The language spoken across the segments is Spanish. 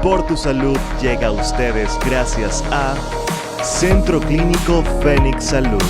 Por tu Salud llega a ustedes gracias a Centro Clínico Fénix Salud.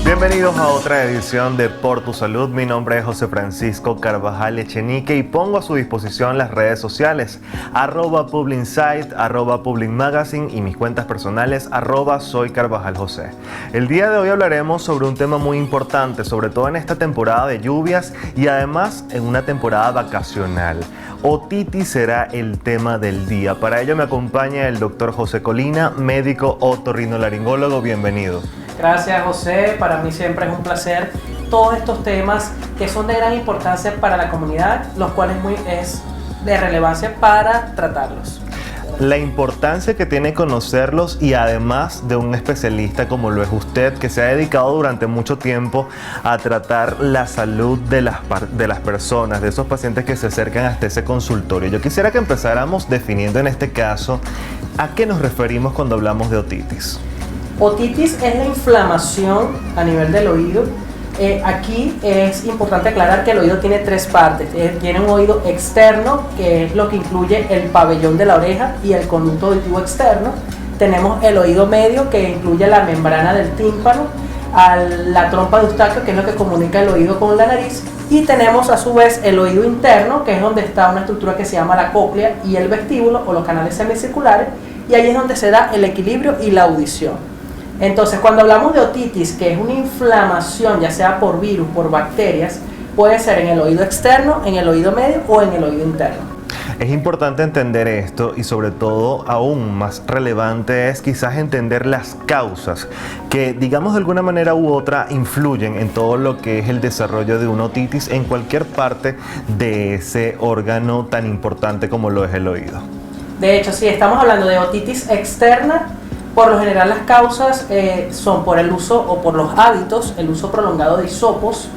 Bienvenidos a otra edición de Por tu Salud. Mi nombre es José Francisco Carvajal Echenique y pongo a su disposición las redes sociales @PublinSite, @PublinMagazine y mis cuentas personales @SoyCarvajalJosé. El día de hoy hablaremos sobre un tema muy importante, sobre todo en esta temporada de lluvias y además en una temporada vacacional. Otitis será el tema del día. Para ello me acompaña el doctor José Colina, médico otorrinolaringólogo. Bienvenido. Gracias, José, para mí siempre es un placer todos estos temas que son de gran importancia para la comunidad, los cuales es de relevancia para tratarlos. La importancia que tiene conocerlos y además de un especialista como lo es usted, que se ha dedicado durante mucho tiempo a tratar la salud de las personas, de esos pacientes que se acercan hasta ese consultorio. Yo quisiera que empezáramos definiendo en este caso a qué nos referimos cuando hablamos de otitis. Otitis es la inflamación a nivel del oído. Aquí es importante aclarar que el oído tiene tres partes. Tiene un oído externo, que es lo que incluye el pabellón de la oreja y el conducto auditivo externo. Tenemos el oído medio, que incluye la membrana del tímpano, la trompa de Eustaquio, que es lo que comunica el oído con la nariz. Y tenemos a su vez el oído interno, que es donde está una estructura que se llama la cóclea y el vestíbulo o los canales semicirculares. Y ahí es donde se da el equilibrio y la audición. Entonces, cuando hablamos de otitis, que es una inflamación, ya sea por virus, por bacterias, puede ser en el oído externo, en el oído medio o en el oído interno. Es importante entender esto y sobre todo aún más relevante es quizás entender las causas que, digamos de alguna manera u otra, influyen en todo lo que es el desarrollo de una otitis en cualquier parte de ese órgano tan importante como lo es el oído. De hecho, si estamos hablando de otitis externa, por lo general las causas son por el uso o por los hábitos, el uso prolongado de hisopos.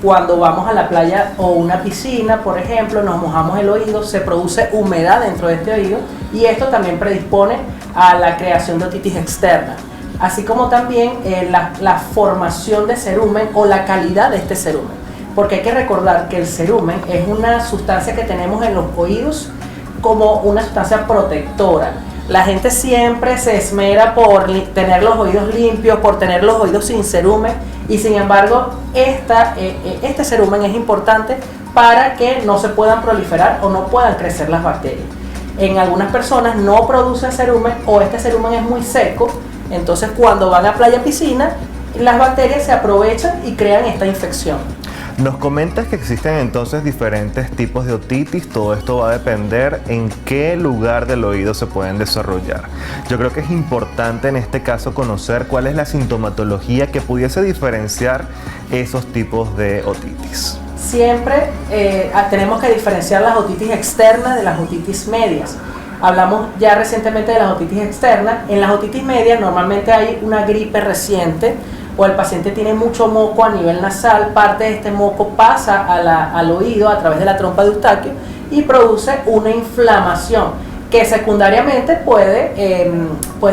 Cuando vamos a la playa o una piscina, por ejemplo, nos mojamos el oído, se produce humedad dentro de este oído y esto también predispone a la creación de otitis externa. Así como también la formación de cerumen o la calidad de este cerumen. Porque hay que recordar que el cerumen es una sustancia que tenemos en los oídos como una sustancia protectora. La gente siempre se esmera por tener los oídos limpios, por tener los oídos sin cerumen y sin embargo este cerumen es importante para que no se puedan proliferar o no puedan crecer las bacterias. En algunas personas no producen cerumen o este cerumen es muy seco, entonces cuando van a playa o piscina las bacterias se aprovechan y crean esta infección. Nos comentas que existen entonces diferentes tipos de otitis. Todo esto va a depender en qué lugar del oído se pueden desarrollar. Yo creo que es importante en este caso conocer cuál es la sintomatología que pudiese diferenciar esos tipos de otitis. Siempre tenemos que diferenciar las otitis externas de las otitis medias. Hablamos ya recientemente de las otitis externas. En las otitis medias normalmente hay una gripe reciente o el paciente tiene mucho moco a nivel nasal, parte de este moco pasa al oído a través de la trompa de Eustaquio y produce una inflamación que secundariamente puede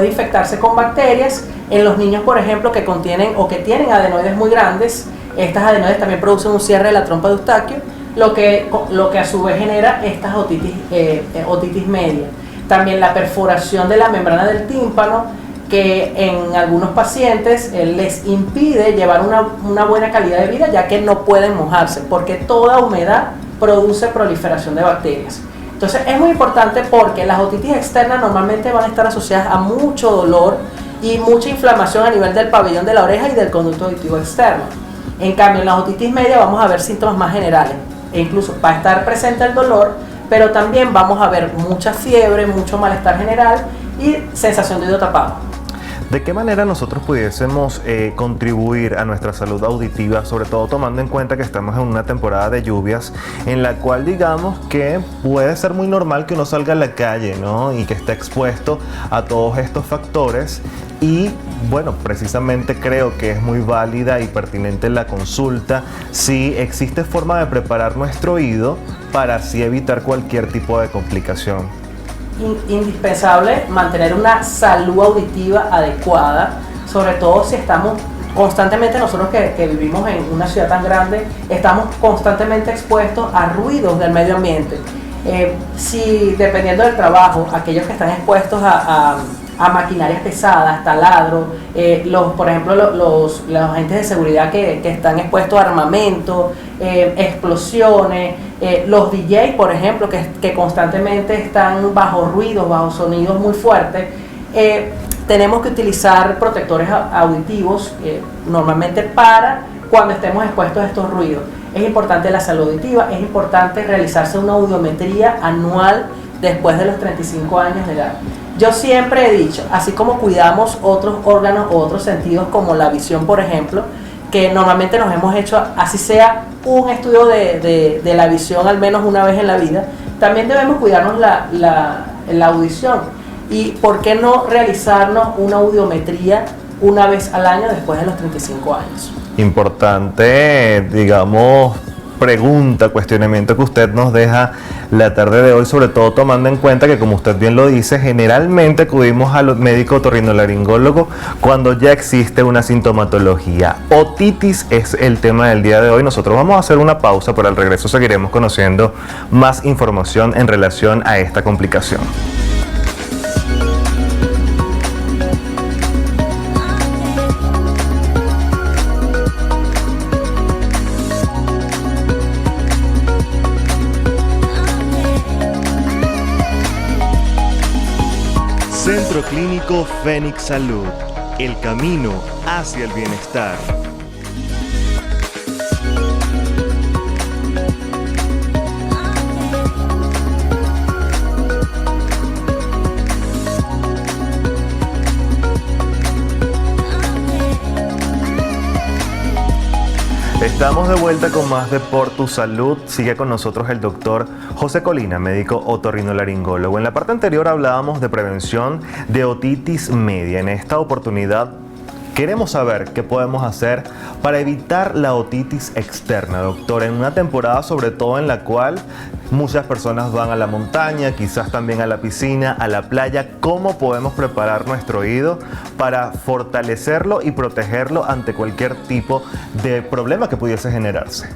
infectarse con bacterias. En los niños, por ejemplo, que contienen o que tienen adenoides muy grandes, estas adenoides también producen un cierre de la trompa de Eustaquio, lo que a su vez genera estas otitis media. También la perforación de la membrana del tímpano, que en algunos pacientes les impide llevar una buena calidad de vida, ya que no pueden mojarse, porque toda humedad produce proliferación de bacterias. Entonces es muy importante porque las otitis externas normalmente van a estar asociadas a mucho dolor y mucha inflamación a nivel del pabellón de la oreja y del conducto auditivo externo. En cambio, en las otitis media vamos a ver síntomas más generales, e incluso va a estar presente el dolor, pero también vamos a ver mucha fiebre, mucho malestar general y sensación de oído tapado. ¿De qué manera nosotros pudiésemos contribuir a nuestra salud auditiva, sobre todo tomando en cuenta que estamos en una temporada de lluvias en la cual digamos que puede ser muy normal que uno salga a la calle, ¿no? Y que esté expuesto a todos estos factores Y bueno, precisamente creo que es muy válida y pertinente la consulta si existe forma de preparar nuestro oído para así evitar cualquier tipo de complicación. Indispensable mantener una salud auditiva adecuada, sobre todo si estamos constantemente, nosotros que vivimos en una ciudad tan grande, estamos constantemente expuestos a ruidos del medio ambiente. Si dependiendo del trabajo, aquellos que están expuestos a maquinarias pesadas, taladro, por ejemplo los agentes de seguridad que están expuestos a armamento, explosiones, los DJ, por ejemplo, que constantemente están bajo ruidos, bajo sonidos muy fuertes, tenemos que utilizar protectores auditivos normalmente para cuando estemos expuestos a estos ruidos. Es importante la salud auditiva, es importante realizarse una audiometría anual después de los 35 años de edad. Yo siempre he dicho, así como cuidamos otros órganos o otros sentidos como la visión, por ejemplo, que normalmente nos hemos hecho, así sea un estudio de la visión al menos una vez en la vida, también debemos cuidarnos la audición. ¿Y por qué no realizarnos una audiometría una vez al año después de los 35 años? Importante, digamos, pregunta, cuestionamiento que usted nos deja la tarde de hoy, sobre todo tomando en cuenta que, como usted bien lo dice, generalmente acudimos al médico otorrinolaringólogo cuando ya existe una sintomatología. Otitis es el tema del día de hoy. Nosotros vamos a hacer una pausa, pero al regreso seguiremos conociendo más información en relación a esta complicación. Centro Clínico Fénix Salud, el camino hacia el bienestar. Estamos de vuelta con más de Por Tu Salud. Sigue con nosotros el doctor José Colina, médico otorrinolaringólogo. En la parte anterior hablábamos de prevención de otitis media. En esta oportunidad queremos saber qué podemos hacer para evitar la otitis externa, doctor, en una temporada sobre todo en la cual muchas personas van a la montaña, quizás también a la piscina, a la playa. ¿Cómo podemos preparar nuestro oído para fortalecerlo y protegerlo ante cualquier tipo de problema que pudiese generarse?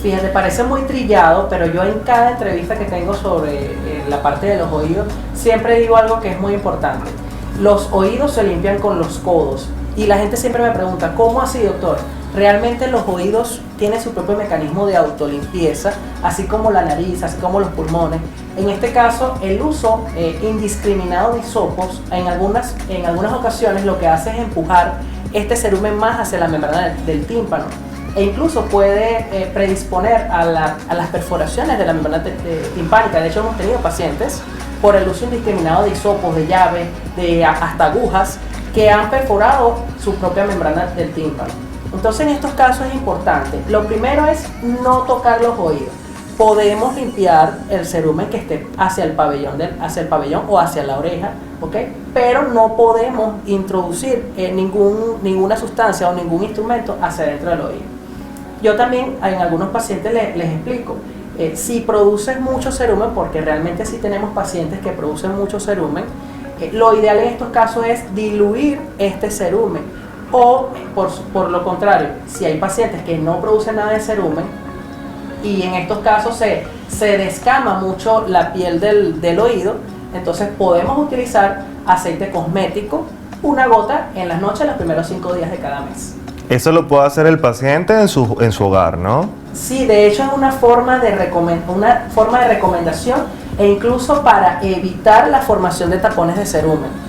Fíjate, parece muy trillado, pero yo en cada entrevista que tengo sobre la parte de los oídos, siempre digo algo que es muy importante. Los oídos se limpian con los codos y la gente siempre me pregunta, ¿cómo así, doctor? Realmente los oídos tienen su propio mecanismo de autolimpieza, así como la nariz, así como los pulmones. En este caso, el uso indiscriminado de hisopos, en algunas ocasiones lo que hace es empujar este cerumen más hacia la membrana del tímpano, e incluso puede predisponer a las perforaciones de la membrana timpánica. De hecho, hemos tenido pacientes por el uso indiscriminado de hisopos, de llaves, hasta agujas, que han perforado su propia membrana del tímpano. Entonces, en estos casos es importante. Lo primero es no tocar los oídos. Podemos limpiar el cerumen que esté hacia el pabellón o hacia la oreja, ¿ok? Pero no podemos introducir ninguna sustancia o ningún instrumento hacia dentro del oído. Yo también en algunos pacientes les explico, si produces mucho cerumen, porque realmente sí tenemos pacientes que producen mucho cerumen, lo ideal en estos casos es diluir este cerumen. O por lo contrario, si hay pacientes que no producen nada de cerumen y en estos casos se descama mucho la piel del oído, entonces podemos utilizar aceite cosmético, una gota en las noches los primeros 5 días de cada mes. Eso lo puede hacer el paciente en su hogar, ¿no? Sí, de hecho es una forma de recomendación e incluso para evitar la formación de tapones de cerumen.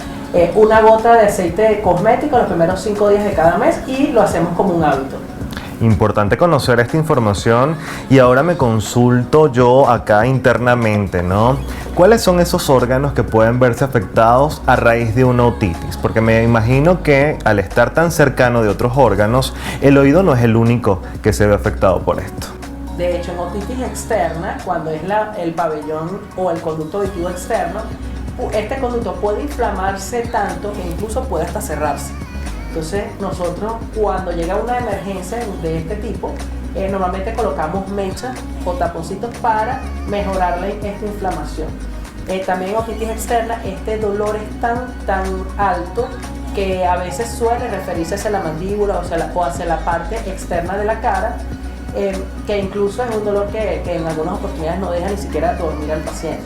Una gota de aceite cosmético los primeros 5 días de cada mes y lo hacemos como un hábito. Importante conocer esta información y ahora me consulto yo acá internamente, ¿no? ¿Cuáles son esos órganos que pueden verse afectados a raíz de una otitis? Porque me imagino que al estar tan cercano de otros órganos, el oído no es el único que se ve afectado por esto. De hecho, en otitis externa, cuando es el pabellón o el conducto auditivo externo, este conducto puede inflamarse tanto que incluso puede hasta cerrarse. Entonces nosotros cuando llega una emergencia de este tipo, normalmente colocamos mechas o taponcitos para mejorarle esta inflamación. También en otitis externa este dolor es tan alto que a veces suele referirse hacia la mandíbula o hacia la parte externa de la cara, que incluso es un dolor que en algunas oportunidades no deja ni siquiera dormir al paciente.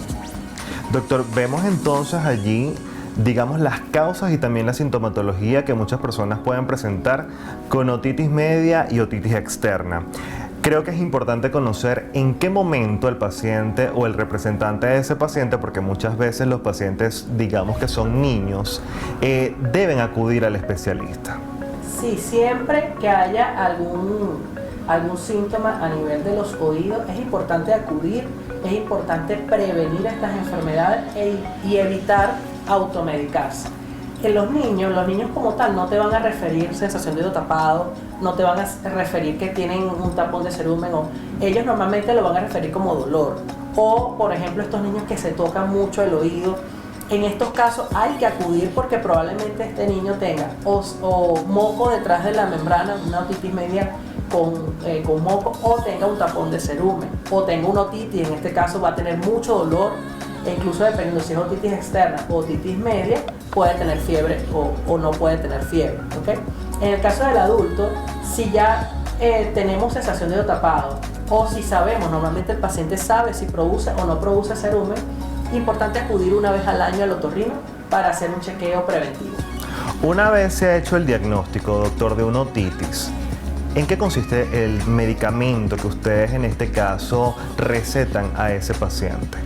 Doctor, vemos entonces allí, digamos, las causas y también la sintomatología que muchas personas pueden presentar con otitis media y otitis externa. Creo que es importante conocer en qué momento el paciente o el representante de ese paciente, porque muchas veces los pacientes, digamos que son niños, deben acudir al especialista. Sí, siempre que haya algún síntoma a nivel de los oídos, es importante acudir, es importante prevenir estas enfermedades y evitar automedicarse. En los niños como tal no te van a referir sensación de oído tapado, no te van a referir que tienen un tapón de cerumen, o ellos normalmente lo van a referir como dolor. O, por ejemplo, estos niños que se tocan mucho el oído, en estos casos hay que acudir porque probablemente este niño tenga o moco detrás de la membrana, una otitis media con moco, o tenga un tapón de cerumen, o tenga una otitis, en este caso va a tener mucho dolor, e incluso dependiendo si es otitis externa o otitis media, puede tener fiebre o no puede tener fiebre, ¿okay? En el caso del adulto, si ya tenemos sensación de oído tapado, o si sabemos, normalmente el paciente sabe si produce o no produce cerumen, importante acudir una vez al año al otorrino para hacer un chequeo preventivo. Una vez se ha hecho el diagnóstico, doctor, de una otitis, ¿en qué consiste el medicamento que ustedes en este caso recetan a ese paciente?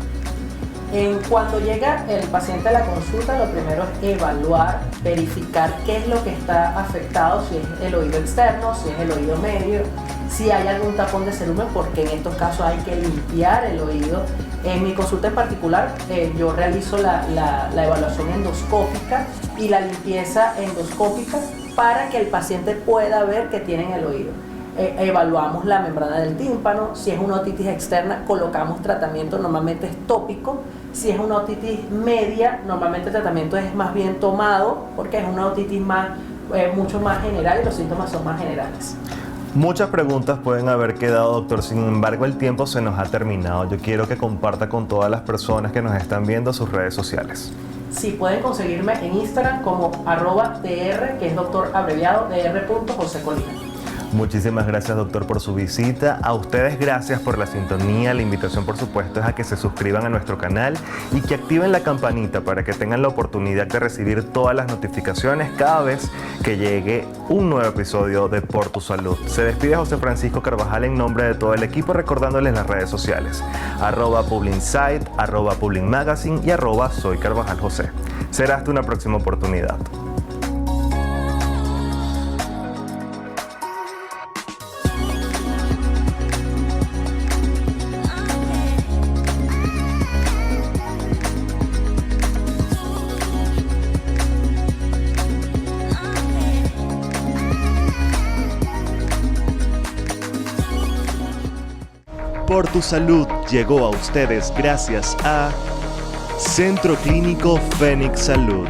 Cuando llega el paciente a la consulta, lo primero es evaluar, verificar qué es lo que está afectado, si es el oído externo, si es el oído medio, si hay algún tapón de cerumen, porque en estos casos hay que limpiar el oído. En mi consulta en particular, yo realizo la evaluación endoscópica y la limpieza endoscópica para que el paciente pueda ver qué tiene en el oído. Evaluamos la membrana del tímpano. Si es una otitis externa, colocamos tratamiento, normalmente es tópico. Si es una otitis media, normalmente el tratamiento es más bien tomado, porque es una otitis mucho más general y los síntomas son más generales. Muchas preguntas pueden haber quedado, doctor, sin embargo el tiempo se nos ha terminado. Yo quiero que comparta con todas las personas que nos están viendo sus redes sociales. Sí, pueden conseguirme en Instagram como @dr, que es doctor abreviado, dr.josecolina. Muchísimas gracias, doctor, por su visita. A ustedes gracias por la sintonía. La invitación, por supuesto, es a que se suscriban a nuestro canal y que activen la campanita para que tengan la oportunidad de recibir todas las notificaciones cada vez que llegue un nuevo episodio de Por Tu Salud. Se despide José Francisco Carvajal en nombre de todo el equipo, recordándoles las redes sociales: @PublinSite, @PublinMagazine y @SoyCarvajalJosé. Será hasta una próxima oportunidad. Por Tu Salud llegó a ustedes gracias a Centro Clínico Fénix Salud.